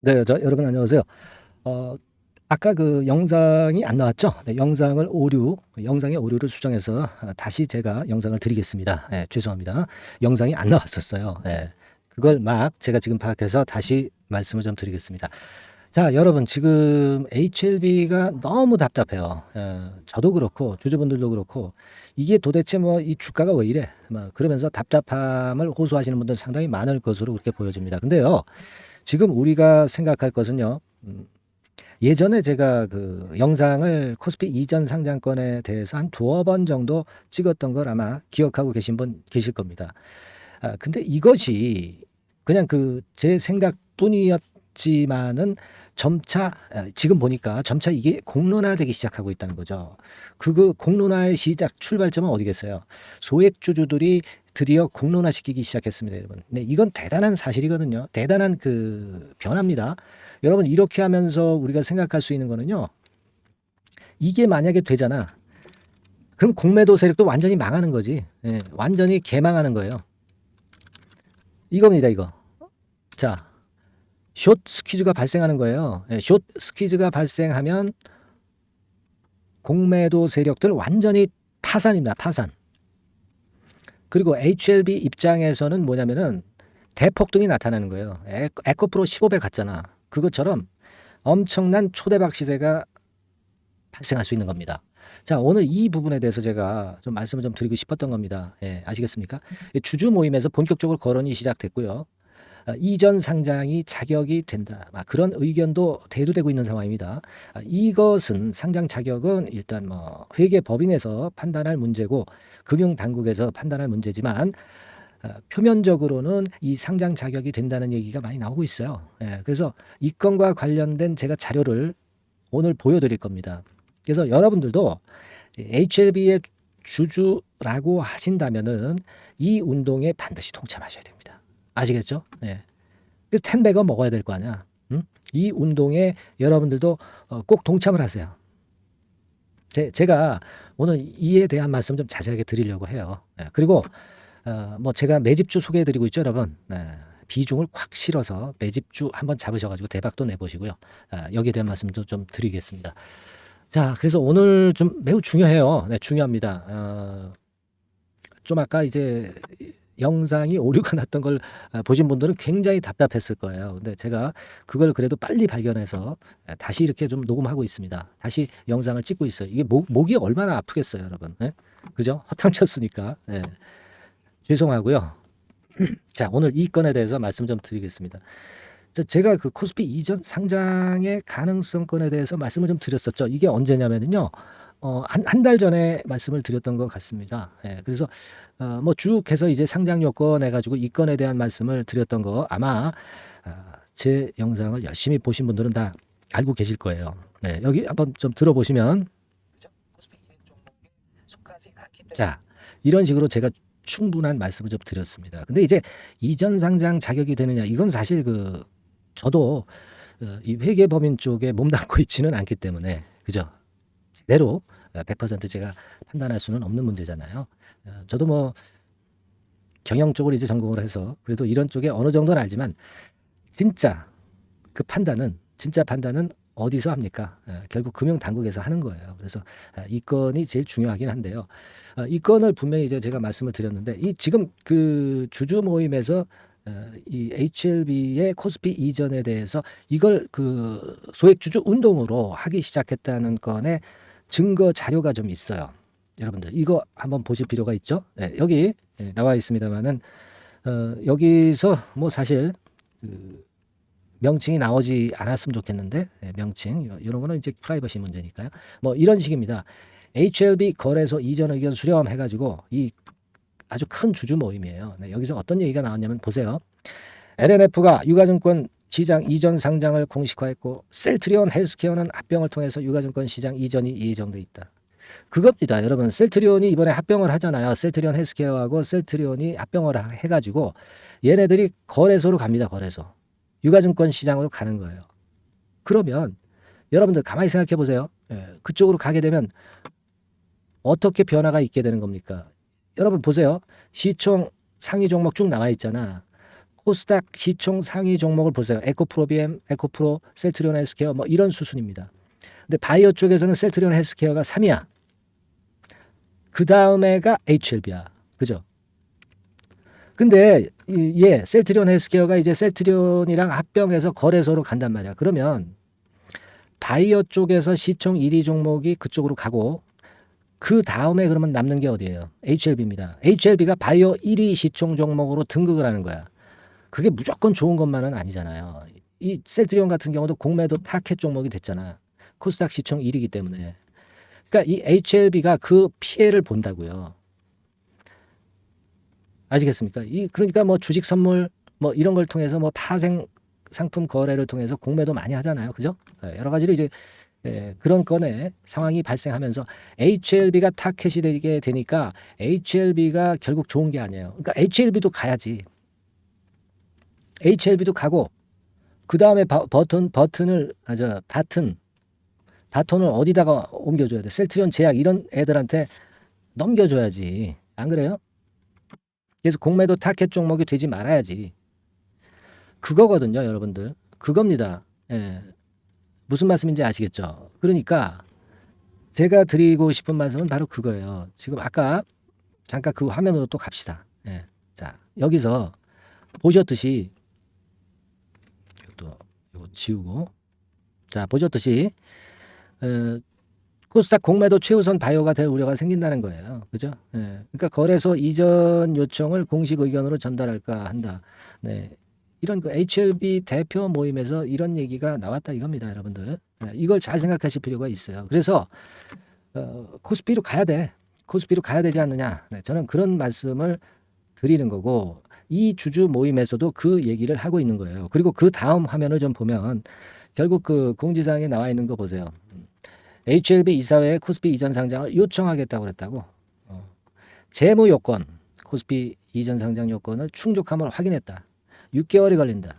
네. 여러분 안녕하세요. 어 아까 그 영상이 안 나왔죠? 네, 영상의 오류를 수정해서 다시 제가 영상을 드리겠습니다. 예, 죄송합니다. 영상이 안 나왔었어요. 예. 그걸 막 제가 지금 파악해서 다시 말씀을 좀 드리겠습니다. 자, 여러분 지금 HLB가 너무 답답해요. 저도 그렇고 주주분들도 그렇고 '이게 도대체 뭐 이 주가가 왜 이래?' 막 그러면서 답답함을 호소하시는 분들 상당히 많을 것으로 그렇게 보여집니다. 근데요. 지금 우리가 생각할 것은요. 예전에 제가 그 영상을 코스피 이전 상장권에 대해서 한 두어 번 정도 찍었던 걸 아마 기억하고 계신 분 계실 겁니다. 근데 이것이 그냥 그 제 생각뿐이었지만은 점차 지금 보니까 점차 이게 공론화되기 시작하고 있다는 거죠. 공론화의 시작 출발점은 어디겠어요? 소액주주들이 드디어 공론화시키기 시작했습니다, 여러분. 네, 이건 대단한 사실이거든요. 대단한 그 변화입니다. 여러분 이렇게 하면서 우리가 생각할 수 있는 거는요. 이게 만약에 되잖아. 그럼 공매도 세력도 완전히 망하는 거지. 예, 완전히 개망하는 거예요. 이겁니다, 이거. 자, 숏 스퀴즈가 발생하는 거예요. 예, 숏 스퀴즈가 발생하면 공매도 세력들 완전히 파산입니다. 파산. 그리고 HLB 입장에서는 뭐냐면은 대폭등이 나타나는 거예요. 에코프로 15배 갔잖아. 그것처럼 엄청난 초대박 시세가 발생할 수 있는 겁니다. 자, 오늘 이 부분에 대해서 제가 좀 말씀을 좀 드리고 싶었던 겁니다. 예, 아시겠습니까? 주주 모임에서 본격적으로 거론이 시작됐고요. 이전 상장이 자격이 된다. 그런 의견도 대두되고 있는 상황입니다. 이것은 상장 자격은 일단 뭐 회계 법인에서 판단할 문제고 금융 당국에서 판단할 문제지만 표면적으로는 이 상장 자격이 된다는 얘기가 많이 나오고 있어요. 예, 그래서 이 건과 관련된 제가 자료를 오늘 보여드릴 겁니다. 그래서 여러분들도 HLB의 주주라고 하신다면은 이 운동에 반드시 동참하셔야 됩니다. 아시겠죠? 네. 그래서 텐베거 먹어야 될 거 아니야. 응? 이 운동에 여러분들도 꼭 동참을 하세요. 제가 오늘 이에 대한 말씀 좀 자세하게 드리려고 해요. 네. 그리고 뭐 제가 매집주 소개해드리고 있죠, 여러분. 네. 비중을 콱 실어서 매집주 한번 잡으셔가지고 대박도 내보시고요. 여기에 대한 말씀도 좀 드리겠습니다. 자, 그래서 오늘 좀 매우 중요해요. 네, 중요합니다. 좀 아까 이제 영상이 오류가 났던 걸 보신 분들은 굉장히 답답했을 거예요. 근데 제가 그걸 그래도 빨리 발견해서 다시 이렇게 좀 녹음하고 있습니다. 다시 영상을 찍고 있어요. 이게 목이 얼마나 아프겠어요, 여러분. 예? 그죠? 허탕 쳤으니까. 예. 죄송하고요. 자, 오늘 이 건에 대해서 말씀 좀 드리겠습니다. 제가 그 코스피 이전 상장의 가능성권에 대해서 말씀을 좀 드렸었죠. 이게 언제냐면요. 한 달 전에 말씀을 드렸던 것 같습니다. 예, 그래서 뭐 쭉 해서 이제 상장 요건 해가지고 이 건에 대한 말씀을 드렸던 거 아마 제 영상을 열심히 보신 분들은 다 알고 계실 거예요. 네, 여기 한번 좀 들어보시면 자, 이런 식으로 제가 충분한 말씀을 좀 드렸습니다. 근데 이제 이전 상장 자격이 되느냐 이건 사실 그 저도 이 회계법인 쪽에 몸담고 있지는 않기 때문에 그죠? 제대로 100% 제가 판단할 수는 없는 문제잖아요. 저도 뭐 경영 쪽으로 이제 전공을 해서 그래도 이런 쪽에 어느 정도는 알지만 진짜 그 판단은 진짜 판단은 어디서 합니까? 결국 금융 당국에서 하는 거예요. 그래서 이 건이 제일 중요하긴 한데요. 이 건을 분명히 이제 제가 말씀을 드렸는데 이 지금 그 주주 모임에서 이 HLB의 코스피 이전에 대해서 이걸 그 소액주주 운동으로 하기 시작했다는 건에 증거 자료가 좀 있어요. 여러분들 이거 한번 보실 필요가 있죠. 네, 여기 나와 있습니다만은 여기서 뭐 사실 그 명칭이 나오지 않았으면 좋겠는데 명칭 이런 거는 이제 프라이버시 문제니까요. 뭐 이런 식입니다. HLB 거래소 이전 의견 수렴 해가지고 이 아주 큰 주주 모임이에요. 네, 여기서 어떤 얘기가 나왔냐면 보세요. LNF가 유가증권 시장 이전 상장을 공식화했고 셀트리온 헬스케어는 합병을 통해서 유가증권 시장 이전이 예정돼 있다. 그겁니다. 여러분 셀트리온이 이번에 합병을 하잖아요. 셀트리온 헬스케어하고 셀트리온이 합병을 해가지고 얘네들이 거래소로 갑니다. 거래소. 유가증권 시장으로 가는 거예요. 그러면 여러분들 가만히 생각해 보세요. 그쪽으로 가게 되면 어떻게 변화가 있게 되는 겁니까? 여러분 보세요. 시총 상위 종목 쭉 나와 있잖아. 코스닥 시총 상위 종목을 보세요. 에코프로비엠, 에코프로, 셀트리온 헬스케어 뭐 이런 수준입니다. 근데 바이오 쪽에서는 셀트리온 헬스케어가 3위야. 그 다음에가 HLB야. 그죠? 근데 셀트리온 헬스케어가 이제 셀트리온이랑 합병해서 거래소로 간단 말이야. 그러면 바이오 쪽에서 시총 1위 종목이 그쪽으로 가고 그 다음에 그러면 남는 게 어디예요? HLB입니다. HLB가 바이오 1위 시총 종목으로 등극을 하는 거야. 그게 무조건 좋은 것만은 아니잖아요. 이 셀트리온 같은 경우도 공매도 타켓 종목이 됐잖아. 코스닥 시총 1위이기 때문에. 그러니까 이 HLB가 그 피해를 본다고요. 아시겠습니까? 그러니까 뭐 주식 선물 뭐 이런 걸 통해서 뭐 파생 상품 거래를 통해서 공매도 많이 하잖아요. 그죠? 여러 가지로 이제 그런 건의 상황이 발생하면서 HLB가 타켓이 되게 되니까 HLB가 결국 좋은 게 아니에요. 그러니까 HLB도 가야지. HLB도 가고 그 다음에 바톤을 어디다가 옮겨줘야 돼? 셀트리온 제약 이런 애들한테 넘겨줘야지. 안 그래요? 그래서 공매도 타켓 종목이 되지 말아야지. 그거거든요, 여러분들. 그겁니다. 예. 무슨 말씀인지 아시겠죠? 그러니까 제가 드리고 싶은 말씀은 바로 그거예요. 지금 아까 잠깐 그 화면으로 또 갑시다. 예. 자, 여기서 보셨듯이 이것도 이거 지우고 자, 보셨듯이 코스닥 공매도 최우선 바이오가 될 우려가 생긴다는 거예요. 그죠? 예. 그러니까 거래소 이전 요청을 공식 의견으로 전달할까 한다. 네. 이런 그 HLB 대표 모임에서 이런 얘기가 나왔다 이겁니다, 여러분들. 예. 이걸 잘 생각하실 필요가 있어요. 그래서 코스피로 가야 돼. 코스피로 가야 되지 않느냐. 네. 저는 그런 말씀을 드리는 거고 이 주주 모임에서도 그 얘기를 하고 있는 거예요. 그리고 그 다음 화면을 좀 보면 결국 그 공지사항에 나와 있는 거 보세요. HLB 이사회에 코스피 이전 상장을 요청하겠다고 그랬다고. 재무 요건, 코스피 이전 상장 요건을 충족함을 확인했다. 6개월이 걸린다.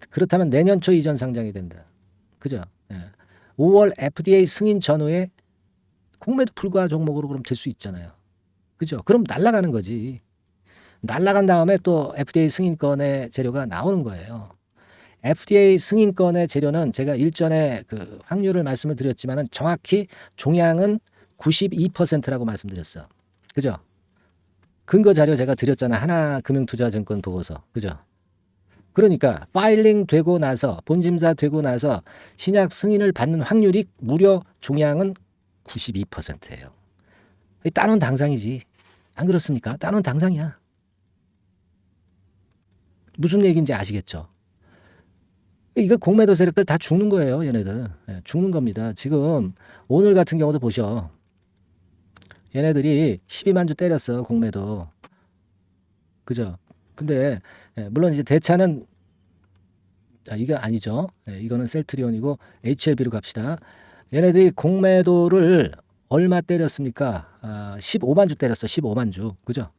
그렇다면 내년 초 이전 상장이 된다. 그죠? 5월 FDA 승인 전후에 공매도 불가 종목으로 그럼 될 수 있잖아요. 그죠? 그럼 날아가는 거지. 날아간 다음에 또 FDA 승인권의 재료가 나오는 거예요. FDA 승인권의 재료는 제가 일전에 그 확률을 말씀을 드렸지만은 정확히 종양은 92%라고 말씀드렸어. 그죠? 근거 자료 제가 드렸잖아. 하나금융투자증권 보고서. 그죠? 그러니까 파일링 되고 나서 본심사 되고 나서 신약 승인을 받는 확률이 무려 종양은 92%예요. 따놓은 당상이지. 안 그렇습니까? 따놓은 당상이야. 무슨 얘기인지 아시겠죠? 이거 공매도 세력들 다 죽는 거예요, 얘네들. 죽는 겁니다. 지금 오늘 같은 경우도 보셔. 얘네들이 12만 주 때렸어, 공매도. 그죠? 근데 물론 이제 대차는 이거 아니죠. 이거는 셀트리온이고 HLB로 갑시다. 얘네들이 공매도를 얼마 때렸습니까? 15만 주 때렸어. 15만 주. 그죠?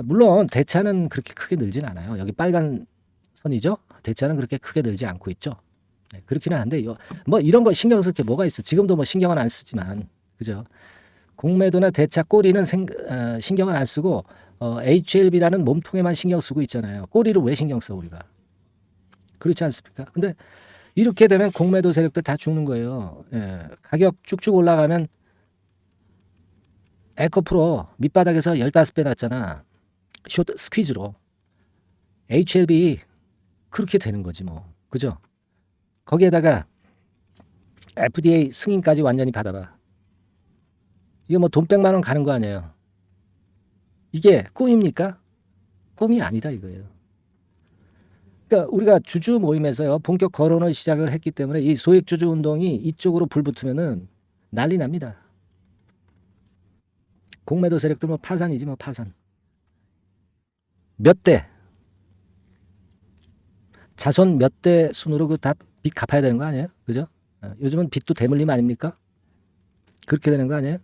물론 대차는 그렇게 크게 늘진 않아요. 여기 빨간 선이죠. 대차는 그렇게 크게 늘지 않고 있죠. 그렇기는 한데 뭐 이런 거 신경 쓸 게 뭐가 있어. 지금도 뭐 신경은 안 쓰지만 그죠. 공매도나 대차 꼬리는 신경을 안 쓰고 HLB라는 몸통에만 신경 쓰고 있잖아요. 꼬리를 왜 신경 써 우리가. 그렇지 않습니까? 근데 이렇게 되면 공매도 세력들 다 죽는 거예요. 가격 쭉쭉 올라가면 에코프로 밑바닥에서 15배 났잖아. 숏 스퀴즈로. HLB 그렇게 되는 거지 뭐. 그죠? 거기에다가 FDA 승인까지 완전히 받아봐. 이거 뭐 돈 100만 원 가는 거 아니에요. 이게 꿈입니까? 꿈이 아니다 이거예요. 그러니까 우리가 주주 모임에서요. 본격 거론을 시작을 했기 때문에 이 소액주주 운동이 이쪽으로 불붙으면은 난리 납니다. 공매도 세력들 뭐 파산이지 뭐 파산. 몇 대. 자손 몇 대 순으로 그 다 빚 갚아야 되는 거 아니에요? 그죠? 요즘은 빚도 대물림 아닙니까? 그렇게 되는 거 아니에요?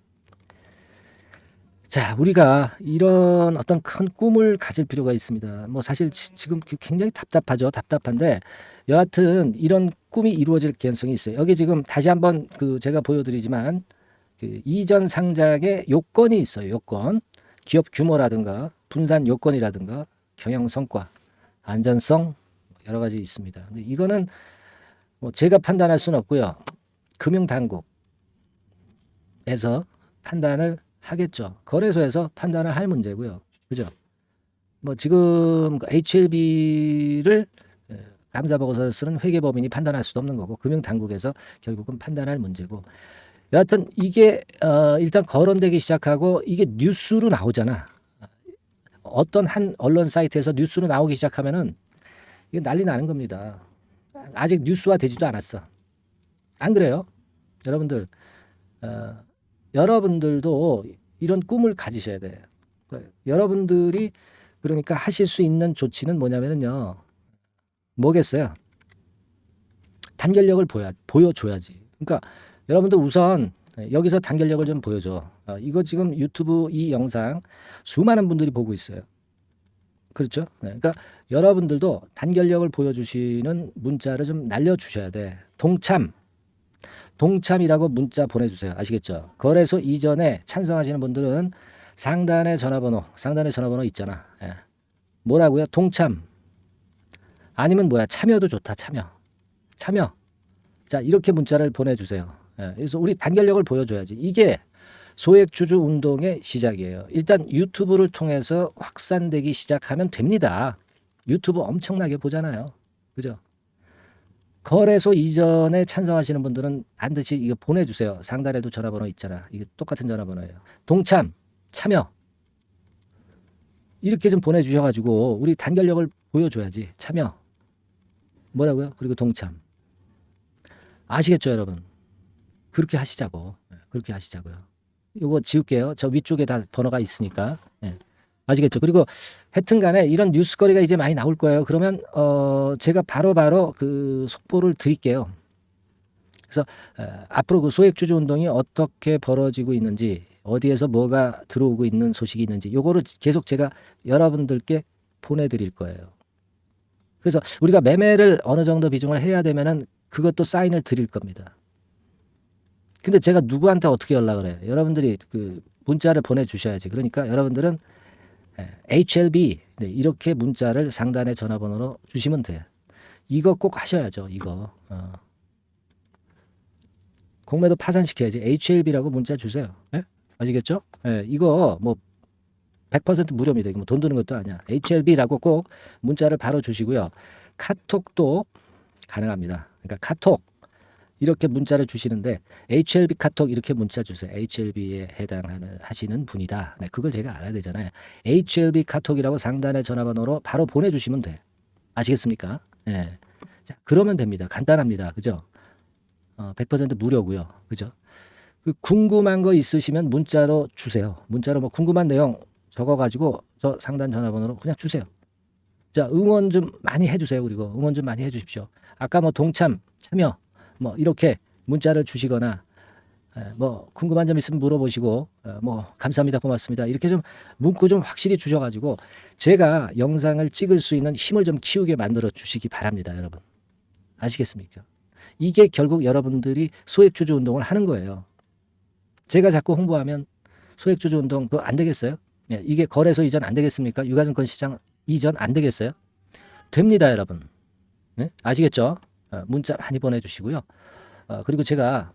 자, 우리가 이런 어떤 큰 꿈을 가질 필요가 있습니다. 뭐 사실 지금 굉장히 답답하죠. 답답한데 여하튼 이런 꿈이 이루어질 개연성이 있어요. 여기 지금 다시 한번 그 제가 보여드리지만 그 이전 상장의 요건이 있어요. 요건. 기업 규모라든가 분산 요건이라든가 경영 성과, 안전성 여러 가지 있습니다. 근데 이거는 뭐 제가 판단할 수는 없고요. 금융 당국에서 판단을 하겠죠. 거래소에서 판단을 할 문제고요. 그죠? 뭐 지금 HLB를 감사 보고서를 쓰는 회계법인이 판단할 수도 없는 거고 금융 당국에서 결국은 판단할 문제고 여하튼 이게 일단 거론되기 시작하고 이게 뉴스로 나오잖아. 어떤 한 언론 사이트에서 뉴스로 나오기 시작하면은 이게 난리 나는 겁니다. 아직 뉴스화 되지도 않았어. 안 그래요? 여러분들 여러분들도 이런 꿈을 가지셔야 돼요. 여러분들이 그러니까 하실 수 있는 조치는 뭐냐면요. 뭐겠어요? 단결력을 보여줘야지. 그러니까 여러분들 우선 여기서 단결력을 좀 보여줘. 이거 지금 유튜브 이 영상 수많은 분들이 보고 있어요. 그렇죠? 네, 그러니까 여러분들도 단결력을 보여주시는 문자를 좀 날려주셔야 돼. 동참이라고 문자 보내주세요. 아시겠죠? 거래소 이전에 찬성하시는 분들은 상단의 전화번호 있잖아. 예. 뭐라고요? 동참. 아니면 뭐야? 참여도 좋다. 참여. 자, 이렇게 문자를 보내주세요. 예. 그래서 우리 단결력을 보여줘야지. 이게 소액주주 운동의 시작이에요. 일단 유튜브를 통해서 확산되기 시작하면 됩니다. 유튜브 엄청나게 보잖아요. 그죠? 거래소 이전에 찬성하시는 분들은 반드시 이거 보내주세요. 상단에도 전화번호 있잖아. 이게 똑같은 전화번호예요. 동참, 참여. 이렇게 좀 보내주셔가지고 우리 단결력을 보여줘야지. 참여. 뭐라고요? 그리고 동참. 아시겠죠, 여러분? 그렇게 하시자고. 그렇게 하시자고요. 요거 지울게요. 저 위쪽에 다 번호가 있으니까. 예. 아시겠죠? 그리고 하여튼간에 이런 뉴스거리가 이제 많이 나올 거예요. 그러면 제가 바로바로 그 속보를 드릴게요. 그래서 앞으로 그 소액주주 운동이 어떻게 벌어지고 있는지, 어디에서 뭐가 들어오고 있는 소식이 있는지 요거를 계속 제가 여러분들께 보내드릴 거예요. 그래서 우리가 매매를 어느 정도 비중을 해야 되면은 그것도 사인을 드릴 겁니다. 근데 제가 누구한테 어떻게 연락을 해요? 여러분들이 그 문자를 보내주셔야지. 그러니까 여러분들은 HLB 이렇게 문자를 상단의 전화번호로 주시면 돼요. 이거 꼭 하셔야죠. 이거 공매도 파산시켜야지. HLB라고 문자 주세요. 네? 아시겠죠? 네, 이거 뭐 100% 무료입니다. 이거 뭐 돈 드는 것도 아니야. HLB라고 꼭 문자를 바로 주시고요. 카톡도 가능합니다. 그러니까 카톡 이렇게 문자를 주시는데 HLB 카톡 이렇게 문자 주세요. HLB에 하시는 분이다. 네, 그걸 제가 알아야 되잖아요. HLB 카톡이라고 상단의 전화번호로 바로 보내주시면 돼. 아시겠습니까? 네. 자, 그러면 됩니다. 간단합니다. 그죠? 100% 무료고요. 그죠? 그 궁금한 거 있으시면 문자로 주세요. 문자로 뭐 궁금한 내용 적어가지고 저 상단 전화번호로 그냥 주세요. 자, 응원 좀 많이 해주세요. 그리고 응원 좀 많이 해주십시오. 아까 뭐 동참, 참여 뭐 이렇게 문자를 주시거나 뭐 궁금한 점 있으면 물어보시고 뭐 감사합니다, 고맙습니다 이렇게 좀 문구 좀 확실히 주셔가지고 제가 영상을 찍을 수 있는 힘을 좀 키우게 만들어 주시기 바랍니다, 여러분. 아시겠습니까? 이게 결국 여러분들이 소액주주 운동을 하는 거예요. 제가 자꾸 홍보하면 소액주주 운동 그거 안 되겠어요? 이게 거래소 이전 안 되겠습니까? 유가증권 시장 이전 안 되겠어요? 됩니다, 여러분. 네? 아시겠죠? 문자 많이 보내주시고요. 그리고 제가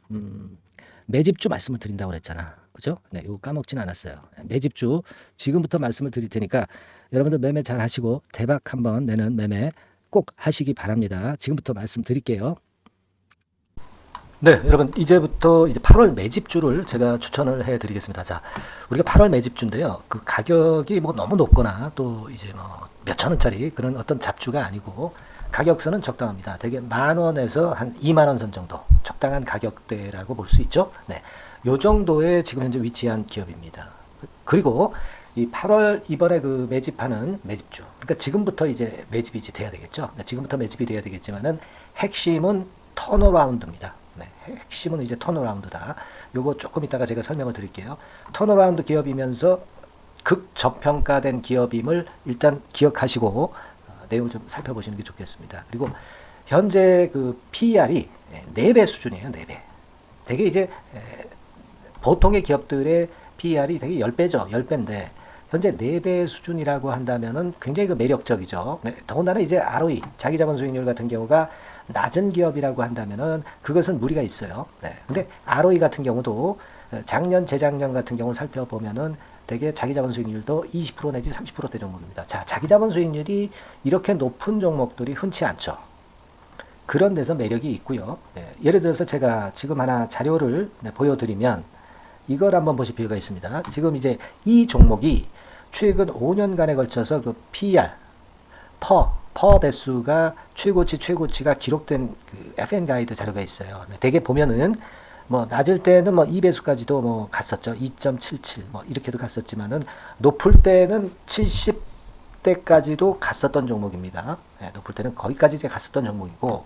매집주 말씀을 드린다고 그랬잖아. 그죠? 네, 이거 까먹진 않았어요. 매집주 지금부터 말씀을 드릴 테니까 여러분들 매매 잘 하시고 대박 한번 내는 매매 꼭 하시기 바랍니다. 지금부터 말씀드릴게요. 네, 여러분 이제부터 이제 8월 매집주를 제가 추천을 해드리겠습니다. 자, 우리가 8월 매집주인데요. 그 가격이 뭐 너무 높거나 또 이제 뭐 몇천 원짜리 그런 어떤 잡주가 아니고 가격선은 적당합니다. 대개 10,000원에서 한 20,000원 선 정도 적당한 가격대라고 볼 수 있죠. 네, 요 정도에 지금 현재 위치한 기업입니다. 그리고 이 8월 이번에 그 매집하는 매집주, 그러니까 지금부터 이제 매집이 이제 돼야 되겠죠. 네, 지금부터 매집이 돼야 되겠지만은 핵심은 턴어라운드입니다. 네, 핵심은 이제 턴어라운드다. 요거 조금 이따가 제가 설명을 드릴게요. 턴어라운드 기업이면서 극저평가된 기업임을 일단 기억하시고 내용을 좀 살펴보시는 게 좋겠습니다. 그리고 현재 그 PER이 4배 수준이에요. 4배. 되게 이제 보통의 기업들의 PER이 되게 10배죠. 10배인데 현재 4배 수준이라고 한다면은 굉장히 그 매력적이죠. 네, 더군다나 이제 ROE, 자기 자본 수익률 같은 경우가 낮은 기업이라고 한다면은 그것은 무리가 있어요. 네, 근데 ROE 같은 경우도 작년, 재작년 같은 경우 살펴보면은 대개 자기 자본 수익률도 20% 내지 30%대 종목입니다. 자, 자기 자본 수익률이 이렇게 높은 종목들이 흔치 않죠. 그런 데서 매력이 있고요. 네, 예를 들어서 제가 지금 하나 자료를 보여드리면 이걸 한번 보실 필요가 있습니다. 지금 이제 이 종목이 최근 5년간에 걸쳐서 그 PER, 퍼 배수가 최고치가 기록된 그 FN 가이드 자료가 있어요. 네, 대개 보면은 뭐 낮을 때는 뭐 2배수까지도 뭐 갔었죠. 2.77 뭐 이렇게도 갔었지만은 높을 때는 70대까지도 갔었던 종목입니다. 네, 높을 때는 거기까지 이제 갔었던 종목이고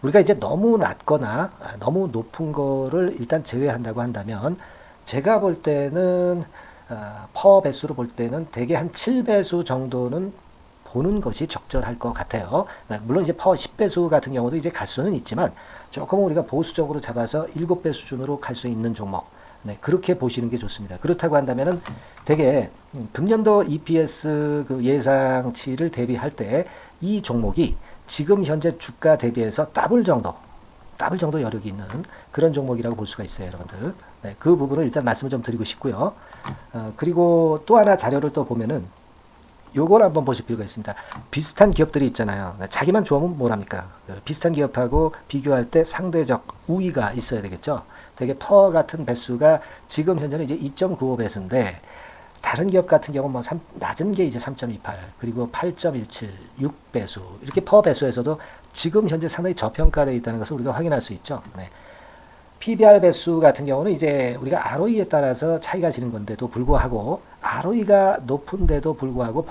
우리가 이제 너무 낮거나 너무 높은 거를 일단 제외한다고 한다면 제가 볼 때는 퍼 배수로 볼 때는 대개 한 7배수 정도는 보는 것이 적절할 것 같아요. 물론 이제 퍼 10배수 같은 경우도 이제 갈 수는 있지만 조금 우리가 보수적으로 잡아서 7배 수준으로 갈 수 있는 종목. 네, 그렇게 보시는 게 좋습니다. 그렇다고 한다면은 되게 금년도 EPS 그 예상치를 대비할 때 이 종목이 지금 현재 주가 대비해서 더블 정도 여력이 있는 그런 종목이라고 볼 수가 있어요, 여러분들. 네, 그 부분을 일단 말씀을 좀 드리고 싶고요. 그리고 또 하나 자료를 또 보면은 요걸 한번 보실 필요가 있습니다. 비슷한 기업들이 있잖아요. 자기만 좋으면 뭐랍니까? 비슷한 기업하고 비교할 때 상대적 우위가 있어야 되겠죠. 되게 퍼 같은 배수가 지금 현재는 이제 2.95배수인데 다른 기업 같은 경우 뭐 낮은 게 이제 3.28 그리고 8.17 6배수 이렇게 퍼 배수에서도 지금 현재 상당히 저평가되어 있다는 것을 우리가 확인할 수 있죠. 네. PBR 배수 같은 경우는 이제 우리가 ROE에 따라서 차이가 지는 건데도 불구하고 ROE가 높은데도 불구하고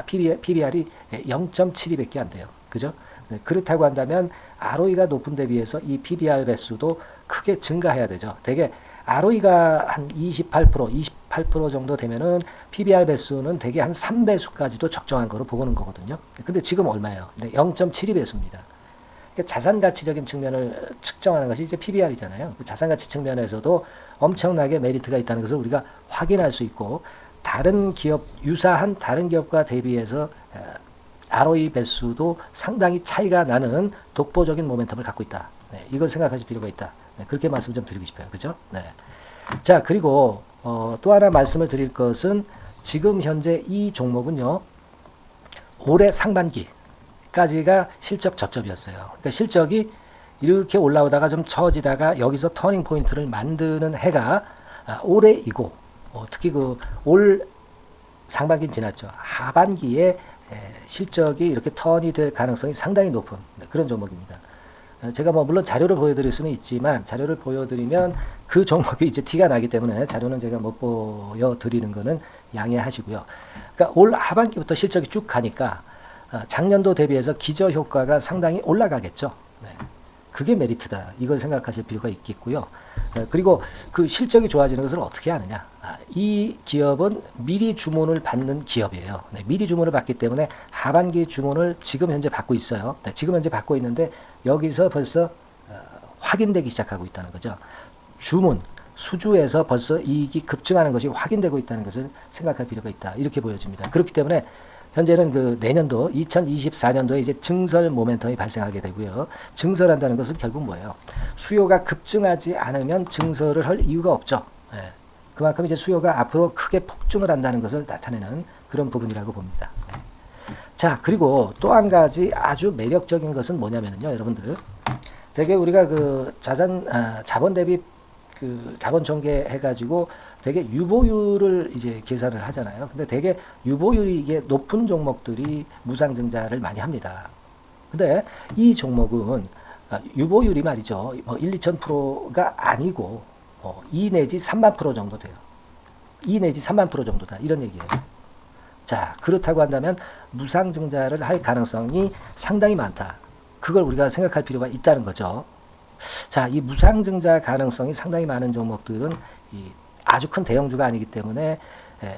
PBR이 0.72밖에 안 돼요. 그죠? 네, 그렇다고 한다면 ROE가 높은 데 비해서 이 PBR 배수도 크게 증가해야 되죠. 되게 ROE가 한 28% 정도 되면은 PBR 배수는 되게 한 3배수까지도 적정한 거로 보고는 거거든요. 근데 지금 얼마예요? 네, 0.72배수입니다. 자산 가치적인 측면을 측정하는 것이 이제 PBR이잖아요. 그 자산 가치 측면에서도 엄청나게 메리트가 있다는 것을 우리가 확인할 수 있고 다른 기업 유사한 다른 기업과 대비해서 ROE 배수도 상당히 차이가 나는 독보적인 모멘텀을 갖고 있다. 네, 이걸 생각하실 필요가 있다. 네, 그렇게 말씀 좀 드리고 싶어요. 그죠? 네. 자, 그리고 또 하나 말씀을 드릴 것은 지금 현재 이 종목은요. 올해 상반기까지가 실적 저점이었어요. 그러니까 실적이 이렇게 올라오다가 좀 처지다가 여기서 터닝 포인트를 만드는 해가 올해이고 특히 그 올 상반기는 지났죠. 하반기에 실적이 이렇게 턴이 될 가능성이 상당히 높은 그런 종목입니다. 제가 뭐 물론 자료를 보여드릴 수는 있지만 자료를 보여드리면 그 종목이 이제 티가 나기 때문에 자료는 제가 못 보여드리는 거는 양해하시고요. 그러니까 올 하반기부터 실적이 쭉 가니까 작년도 대비해서 기저 효과가 상당히 올라가겠죠. 네. 그게 메리트다. 이걸 생각하실 필요가 있겠고요. 그리고 그 실적이 좋아지는 것을 어떻게 아느냐. 이 기업은 미리 주문을 받는 기업이에요. 네, 미리 주문을 받기 때문에 하반기 주문을 지금 현재 받고 있어요. 네, 지금 현재 받고 있는데 여기서 벌써 확인되기 시작하고 있다는 거죠. 주문, 수주에서 벌써 이익이 급증하는 것이 확인되고 있다는 것을 생각할 필요가 있다. 이렇게 보여집니다. 그렇기 때문에 현재는 그 내년도 2024년도에 이제 증설 모멘텀이 발생하게 되고요. 증설한다는 것은 결국 뭐예요? 수요가 급증하지 않으면 증설을 할 이유가 없죠. 네. 그만큼 이제 수요가 앞으로 크게 폭증을 한다는 것을 나타내는 그런 부분이라고 봅니다. 네. 자, 그리고 또 한 가지 아주 매력적인 것은 뭐냐면요, 여러분들. 되게 우리가 그 자본 대비 그 자본 전개해가지고 되게 유보율을 이제 계산을 하잖아요. 근데 되게 유보율이 이게 높은 종목들이 무상증자를 많이 합니다. 근데 이 종목은 유보율이 말이죠. 뭐 1, 2,000%가 아니고 2 내지 3만 프로 정도 돼요. 2 내지 3만 프로 정도다. 이런 얘기예요. 자, 그렇다고 한다면 무상증자를 할 가능성이 상당히 많다. 그걸 우리가 생각할 필요가 있다는 거죠. 자, 이 무상증자 가능성이 상당히 많은 종목들은 아주 큰 대형주가 아니기 때문에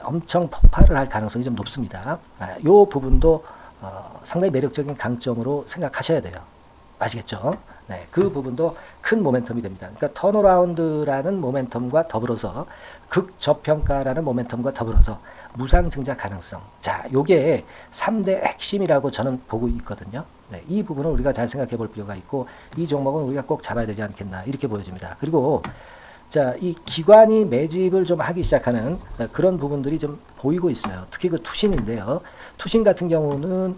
엄청 폭발을 할 가능성이 좀 높습니다. 이 부분도 상당히 매력적인 강점으로 생각하셔야 돼요. 아시겠죠? 네, 그 부분도 큰 모멘텀이 됩니다. 그러니까 턴어라운드라는 모멘텀과 더불어서 극저평가라는 모멘텀과 더불어서 무상증자 가능성. 자, 요게 3대 핵심이라고 저는 보고 있거든요. 네, 이 부분은 우리가 잘 생각해 볼 필요가 있고 이 종목은 우리가 꼭 잡아야 되지 않겠나 이렇게 보여집니다. 그리고 자, 이 기관이 매집을 좀 하기 시작하는 그런 부분들이 좀 보이고 있어요. 특히 그 투신인데요. 투신 같은 경우는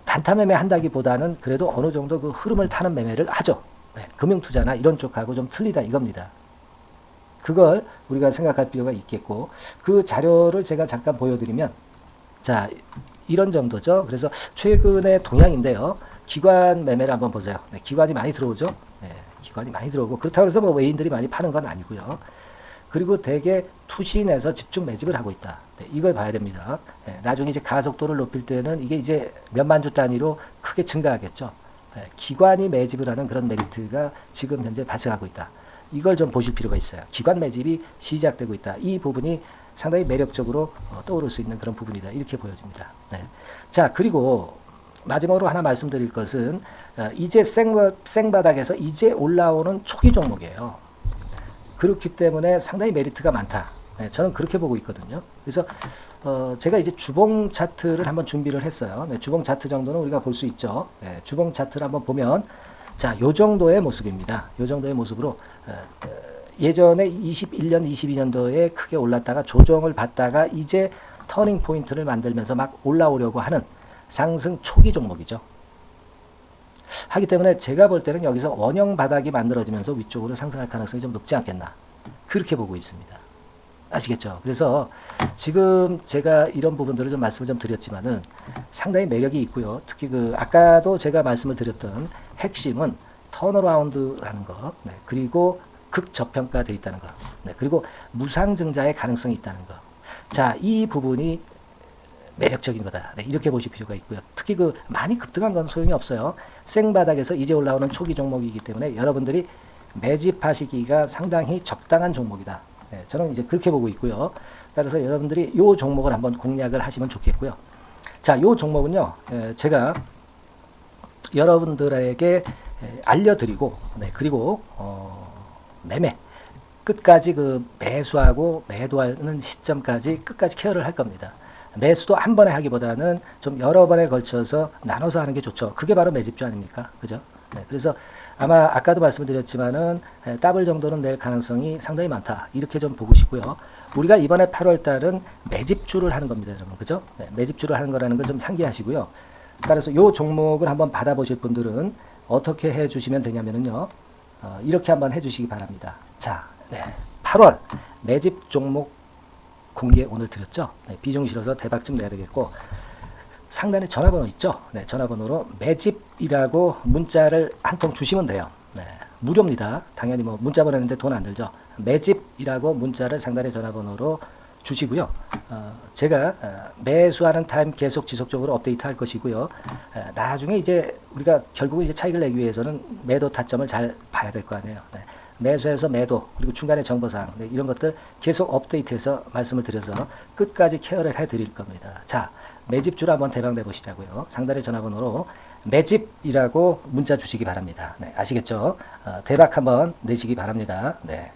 단타 매매 한다기보다는 그래도 어느 정도 그 흐름을 타는 매매를 하죠. 네, 금융투자나 이런 쪽하고 좀 틀리다 이겁니다. 그걸 우리가 생각할 필요가 있겠고 그 자료를 제가 잠깐 보여드리면 자, 이런 정도죠. 그래서 최근의 동향인데요. 기관 매매를 한번 보세요. 네, 기관이 많이 들어오죠. 네, 기관이 많이 들어오고 그렇다고 해서 뭐 외인들이 많이 파는 건 아니고요. 그리고 대개 투신에서 집중 매집을 하고 있다. 네, 이걸 봐야 됩니다. 네, 나중에 이제 가속도를 높일 때는 이게 이제 몇만 주 단위로 크게 증가하겠죠. 네, 기관이 매집을 하는 그런 메리트가 지금 현재 발생하고 있다. 이걸 좀 보실 필요가 있어요. 기관 매집이 시작되고 있다. 이 부분이 상당히 매력적으로 떠오를 수 있는 그런 부분이다. 이렇게 보여집니다. 네. 자, 그리고 마지막으로 하나 말씀드릴 것은 이제 생바닥에서 이제 올라오는 초기 종목이에요. 그렇기 때문에 상당히 메리트가 많다. 네, 저는 그렇게 보고 있거든요. 그래서 제가 이제 주봉 차트를 한번 준비를 했어요. 네, 주봉 차트 정도는 우리가 볼 수 있죠. 네, 주봉 차트를 한번 보면 자, 요 정도의 모습입니다. 요 정도의 모습으로 예전에 21년, 22년도에 크게 올랐다가 조정을 받다가 이제 터닝 포인트를 만들면서 막 올라오려고 하는 상승 초기 종목이죠. 하기 때문에 제가 볼 때는 여기서 원형 바닥이 만들어지면서 위쪽으로 상승할 가능성이 좀 높지 않겠나. 그렇게 보고 있습니다. 아시겠죠? 그래서 지금 제가 이런 부분들을 좀 말씀을 좀 드렸지만은 상당히 매력이 있고요. 특히 그 아까도 제가 말씀을 드렸던 핵심은 턴어라운드라는 거, 네, 그리고 극저평가되어 있다는 거, 네, 그리고 무상증자의 가능성이 있다는 거. 자, 이 부분이 매력적인 거다. 네, 이렇게 보실 필요가 있고요. 특히 그 많이 급등한 건 소용이 없어요. 생바닥에서 이제 올라오는 초기 종목이기 때문에 여러분들이 매집하시기가 상당히 적당한 종목이다. 네, 저는 이제 그렇게 보고 있고요. 따라서 여러분들이 이 종목을 한번 공략을 하시면 좋겠고요. 자, 이 종목은요, 제가 여러분들에게 알려드리고, 네, 그리고 매매 끝까지 그 매수하고 매도하는 시점까지 끝까지 케어를 할 겁니다. 매수도 한 번에 하기보다는 좀 여러 번에 걸쳐서 나눠서 하는 게 좋죠. 그게 바로 매집주 아닙니까? 그죠? 네, 그래서 아마 아까도 말씀드렸지만은 더블 정도는 낼 가능성이 상당히 많다. 이렇게 좀 보시고요. 우리가 이번에 8월 달은 매집주를 하는 겁니다, 여러분. 그죠? 네, 매집주를 하는 거라는 걸 좀 상기하시고요. 따라서 이 종목을 한번 받아보실 분들은 어떻게 해 주시면 되냐면요. 이렇게 한번 해 주시기 바랍니다. 자, 네, 8월 매집 종목 공개 오늘 드렸죠. 네, 비중 실어서 대박 좀 내야 되겠고 상단에 전화번호 있죠. 네, 전화번호로 매집이라고 문자를 한 통 주시면 돼요. 네, 무료입니다. 당연히 뭐 문자 보내는데 돈 안 들죠. 매집이라고 문자를 상단의 전화번호로 주시고요. 제가 매수하는 타임 계속 지속적으로 업데이트 할 것이고요. 나중에 이제 우리가 결국 이제 차익을 내기 위해서는 매도 타점을 잘 봐야 될 거 아니에요. 네. 매수해서 매도 그리고 중간에 정보사항, 네, 이런 것들 계속 업데이트해서 말씀을 드려서 끝까지 케어를 해드릴 겁니다. 자, 매집주를 한번 대박 내보시자고요. 상단의 전화번호로 매집이라고 문자 주시기 바랍니다. 네, 아시겠죠? 대박 한번 내시기 바랍니다. 네.